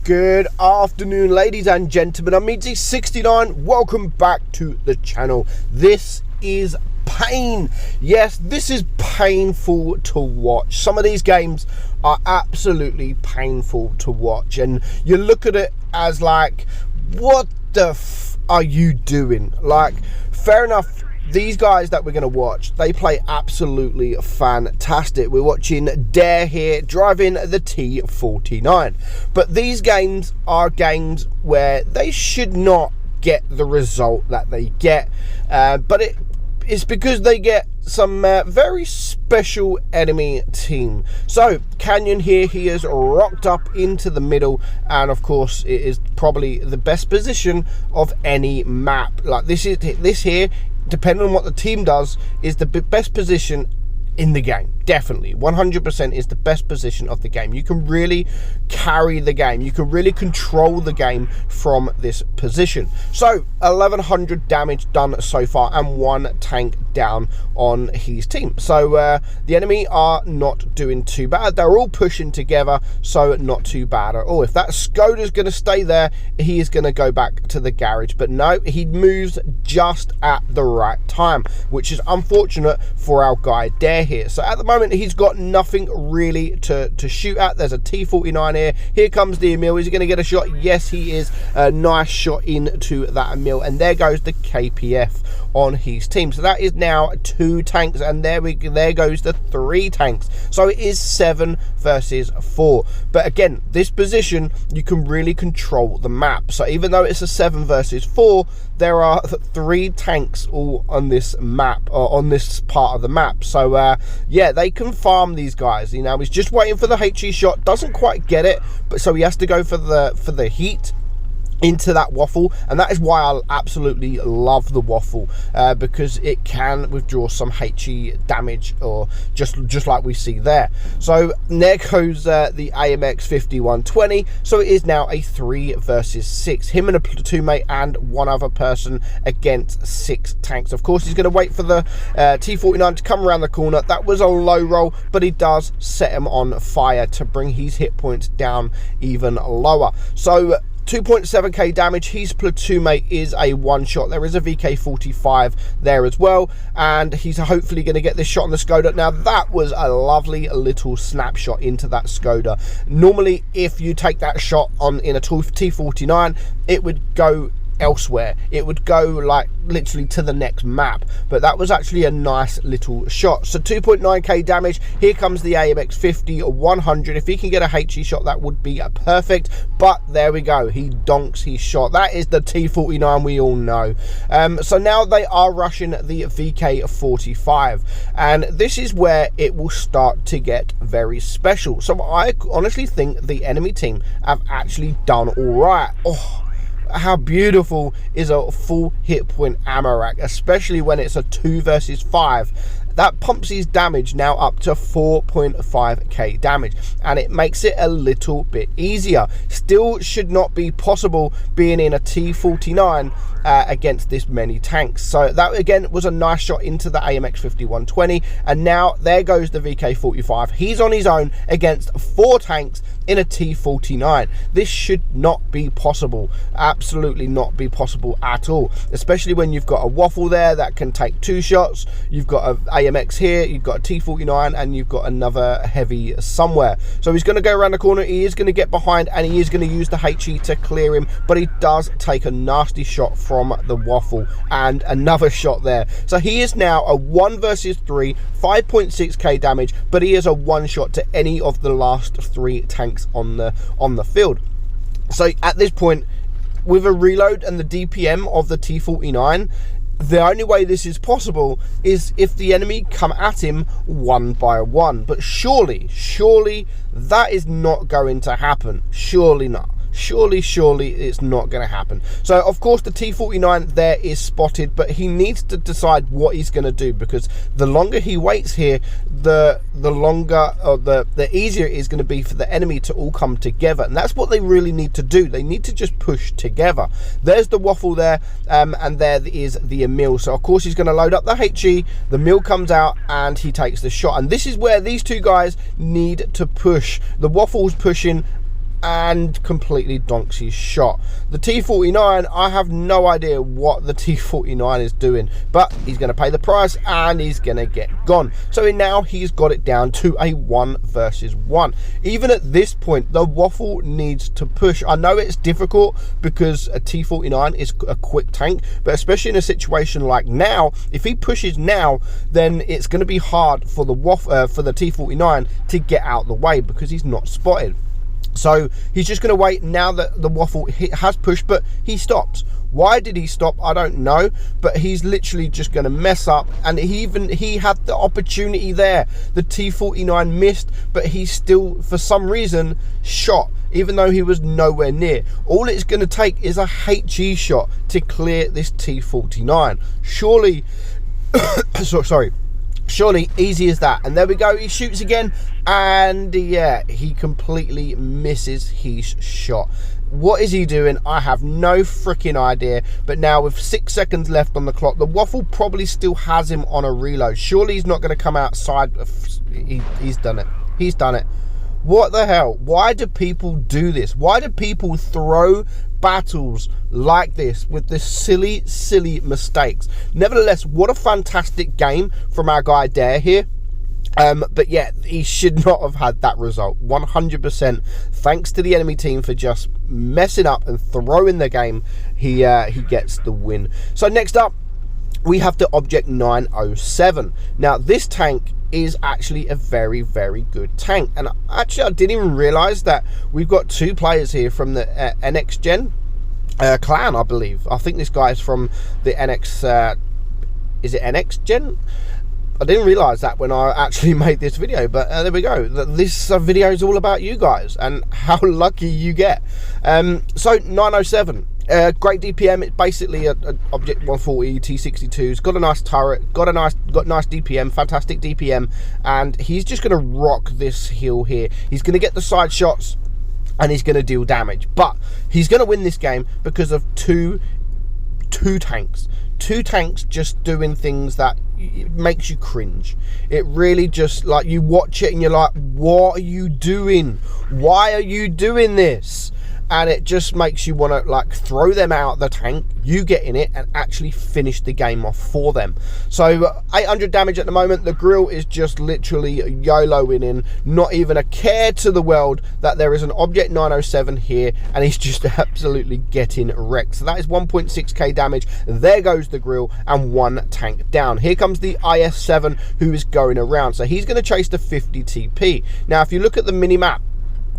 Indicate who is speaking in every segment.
Speaker 1: Good afternoon, ladies and gentlemen. I'm meadsy69. Welcome back to the channel. This is pain. Yes, this is painful to watch. Some of these games are absolutely painful to watch, and you look at it as like, what the f are you doing? Like, fair enough, these guys that we're going to watch, they play absolutely fantastic. We're watching Dare here driving the T49, but these games are games where they should not get the result that they get, but it's because they get some very special enemy team. So Canyon here, he is rocked up into the middle, and of course it is probably the best position of any map. Like this here, depending on what the team does, is the best position in the game. Definitely 100% is the best position of the game. You can really carry the game, you can really control the game from this position. So 1100 damage done so far, and one tank down on his team. So the enemy are not doing too bad. They're all pushing together, so not too bad at all. If that Skoda's going to stay there, he is going to go back to the garage, but no, he moves just at the right time, which is unfortunate for our guy Dare here. So at the moment he's got nothing really to shoot at. There's a T49 here. Here comes the Emil. Is he going to get a shot? Yes, he is. A nice shot into that Emil, and there goes the KPF on his team. So that is now 2 tanks, and there goes the 3 tanks. So it is 7 versus 4. But again, this position, you can really control the map. So even though it's a 7 versus 4, there are 3 tanks all on this map, or on this part of the map. So yeah, they can farm these guys. You know, he's just waiting for the HE shot, doesn't quite get it, but so he has to go for the heat into that waffle, and that is why I absolutely love the waffle, because it can withdraw some HE damage, or just like we see there. So there goes the AMX 5120. So it is now a 3 versus 6, him and a platoon mate and one other person against 6 tanks. Of course he's going to wait for the T49 to come around the corner. That was a low roll, but he does set him on fire to bring his hit points down even lower. So 2.7k damage. His platoon mate is a 1-shot. There is a VK45 there as well, and he's hopefully going to get this shot on the Skoda. Now that was a lovely little snapshot into that Skoda. Normally if you take that shot on in a T49, it would go elsewhere, it would go like literally to the next map, but that was actually a nice little shot. So 2.9k damage. Here comes the AMX 50-100. If he can get a HE shot, that would be perfect, but there we go, he donks his shot. That is the T49 we all know. So now they are rushing the VK45, and this is where it will start to get very special. So I honestly think the enemy team have actually done all right. Oh, how beautiful is a full hit point ammo rack, especially when it's a 2 versus 5. That pumps his damage now up to 4.5k damage, and it makes it a little bit easier. Still should not be possible being in a T49 against this many tanks. So that again was a nice shot into the AMX 5120, and now there goes the VK45. He's on his own against 4 tanks in a T49. This should not be possible, absolutely not be possible at all, especially when you've got a waffle there that can take 2 shots. You've got a AMX here, you've got a T49, and you've got another heavy somewhere. So he's going to go around the corner, he is going to get behind, and he is going to use the HE to clear him, but he does take a nasty shot from the waffle, and another shot there. So he is now a 1 versus 3, 5.6k damage, but he is a 1-shot to any of the last 3 tanks on the field. So at this point, with a reload and the DPM of the T49, the only way this is possible is if the enemy come at him 1 by 1, but surely that is not going to happen. Surely not. Surely it's not going to happen. So of course the T49 there is spotted, but he needs to decide what he's going to do, because the longer he waits here, the longer, or the easier it is going to be for the enemy to all come together, and that's what they really need to do. They need to just push together. There's the waffle there, and there is the Emil. So of course he's going to load up the HE, the Emil comes out, and he takes the shot, and this is where these 2 guys need to push. The waffle's pushing and completely donks his shot. The T49, I have no idea what the T49 is doing, but he's going to pay the price and he's going to get gone. So now he's got it down to a 1 versus 1. Even at this point, the Waffle needs to push. I know it's difficult because a T49 is a quick tank, but especially in a situation like now, if he pushes now, then it's going to be hard for the T49 to get out the way because he's not spotted. So he's just going to wait now that the Waffle has pushed, but he stops. Why did he stop? I don't know, but he's literally just going to mess up. And he had the opportunity there. The T49 missed, but he still, for some reason, shot, even though he was nowhere near. All it's going to take is a HE shot to clear this T49. Surely, surely easy as that. And there we go, he shoots again, and yeah, he completely misses his shot. What is he doing? I have no freaking idea. But now with 6 seconds left on the clock, the Waffle probably still has him on a reload. Surely he's not going to come outside. He's done it. He's done it. What the hell? Why do people do this? Why do people throw battles like this with this silly mistakes? Nevertheless, what a fantastic game from our guy Dare here. But yeah, he should not have had that result. 100% thanks to the enemy team for just messing up and throwing the game. He gets the win. So next up, we have the Object 907. Now this tank is actually a very good tank, and actually I didn't even realize that we've got 2 players here from the NX Gen clan, I believe. I think this guy is from the NX is it NX Gen? I didn't realize that when I actually made this video, but there we go. This video is all about you guys and how lucky you get. So 907, great DPM. It's basically an Object 140 T62. It's got a nice turret, got nice DPM, fantastic DPM, and he's just going to rock this hill here. He's going to get the side shots and he's going to deal damage, but he's going to win this game because of two tanks. 2 tanks just doing things that it makes you cringe. It really just, like, you watch it and you're like, what are you doing? Why are you doing this? And it just makes you want to, like, throw them out the tank, you get in it and actually finish the game off for them. So 800 damage at the moment. The grill is just literally YOLOing in, not even a care to the world that there is an Object 907 here, and he's just absolutely getting wrecked. So that is 1.6k damage. There goes the grill and 1 tank down. Here comes the IS-7 who is going around. So he's going to chase the 50 TP. Now if you look at the mini map,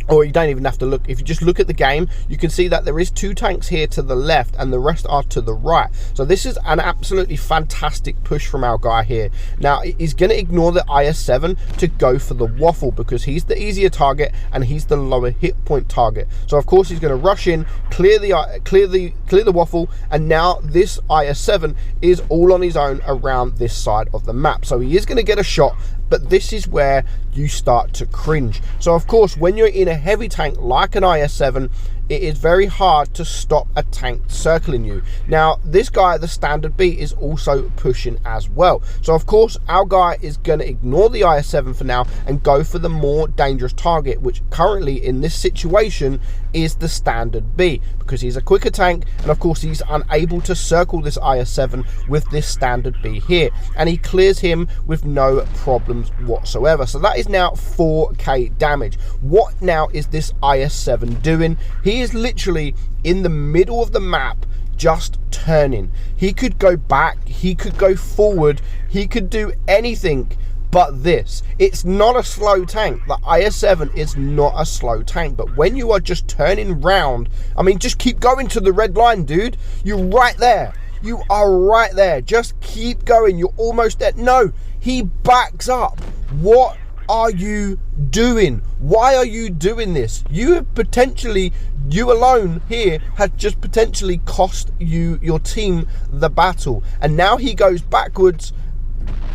Speaker 1: or you don't even have to look, if you just look at the game, you can see that there is 2 tanks here to the left and the rest are to the right. So this is an absolutely fantastic push from our guy here. Now he's going to ignore the IS-7 to go for the Waffle because he's the easier target and he's the lower hit point target. So of course he's going to rush in, clear the Waffle, and now this IS-7 is all on his own around this side of the map. So he is going to get a shot, but this is where you start to cringe. So of course, when you're in a heavy tank like an IS-7, it is very hard to stop a tank circling you. Now this guy, the standard B, is also pushing as well. So of course our guy is going to ignore the IS-7 for now and go for the more dangerous target, which currently in this situation is the standard B, because he's a quicker tank and of course he's unable to circle this IS-7 with this standard B here, and he clears him with no problems whatsoever. So that is now 4k damage. What now is this IS-7 doing? He is literally in the middle of the map just turning. He could go back, he could go forward, he could do anything but this. It's not a slow tank. The IS-7 is not a slow tank, but when you are just turning round, I mean, just keep going to the red line, dude. You're right there. You are right there. Just keep going. You're almost there. No, he backs up. What are you doing? Why are you doing this? You have potentially, you alone here had just potentially cost your team the battle, and now he goes backwards.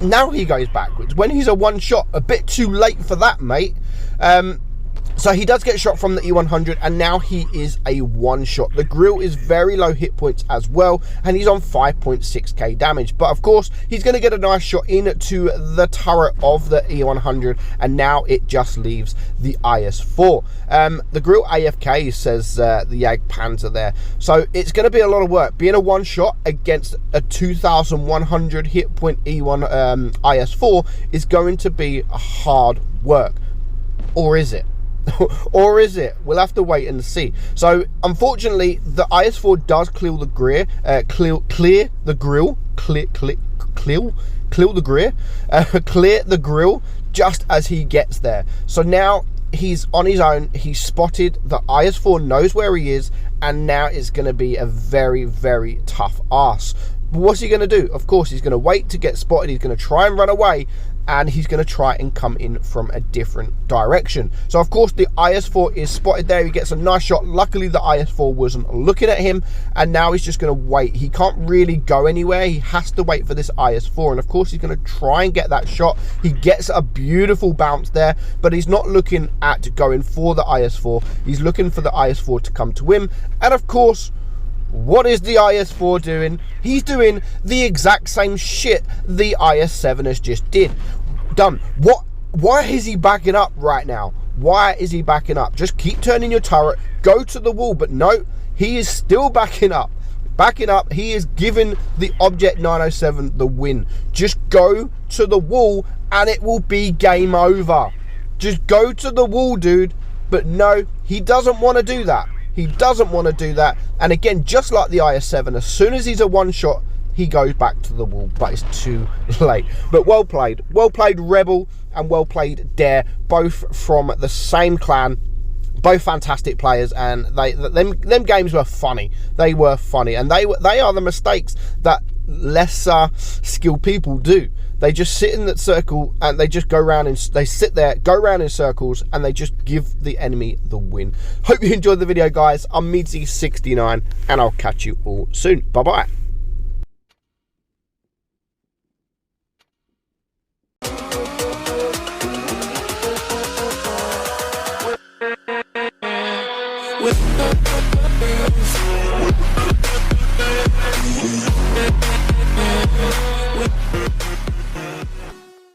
Speaker 1: When he's a one shot, a bit too late for that, mate. So he does get shot from the E100, and now he is a one-shot. The grill is very low hit points as well, and he's on 5.6k damage. But of course, he's going to get a nice shot into the turret of the E100, and now it just leaves the IS-4. The grill AFK, says the Jag Panzer there. So it's going to be a lot of work. Being a one-shot against a 2,100 hit point E1 IS-4 is going to be hard work. Or is it? Or is it? We'll have to wait and see. So unfortunately, the IS-4 does clear the grill, clear the grill just as he gets there. So now he's on his own. He's spotted. The IS-4 knows where he is, and now it's going to be a very, very tough ask. What's he going to do? Of course, he's going to wait to get spotted. He's going to try and run away, and he's going to try and come in from a different direction. So of course the IS-4 is spotted there. He gets a nice shot. Luckily the IS-4 wasn't looking at him, and now he's just going to wait. He can't really go anywhere. He has to wait for this IS-4, and of course he's going to try and get that shot. He gets a beautiful bounce there, but he's not looking at going for the IS-4. He's looking for the IS-4 to come to him, and of course, what is the IS-4 doing? He's doing the exact same shit the IS-7 has just done. Why is he backing up right now? Why is he backing up? Just keep turning your turret, go to the wall. But no, he is still backing up. He is giving the Object 907 the win. Just go to the wall and it will be game over. Just go to the wall, dude. But no, he doesn't want to do that. He doesn't want to do that. And again, just like the IS-7, as soon as he's a one-shot, he goes back to the wall, but it's too late. But well played Rebel, and well played Dare, both from the same clan, both fantastic players, and them games were funny. They were funny, and they are the mistakes that lesser skilled people do. They just sit in that circle and they just go around, and they sit there, go around in circles, and they just give the enemy the win. Hope you enjoyed the video, guys. I'm meadsy69, and I'll catch you all soon. Bye bye.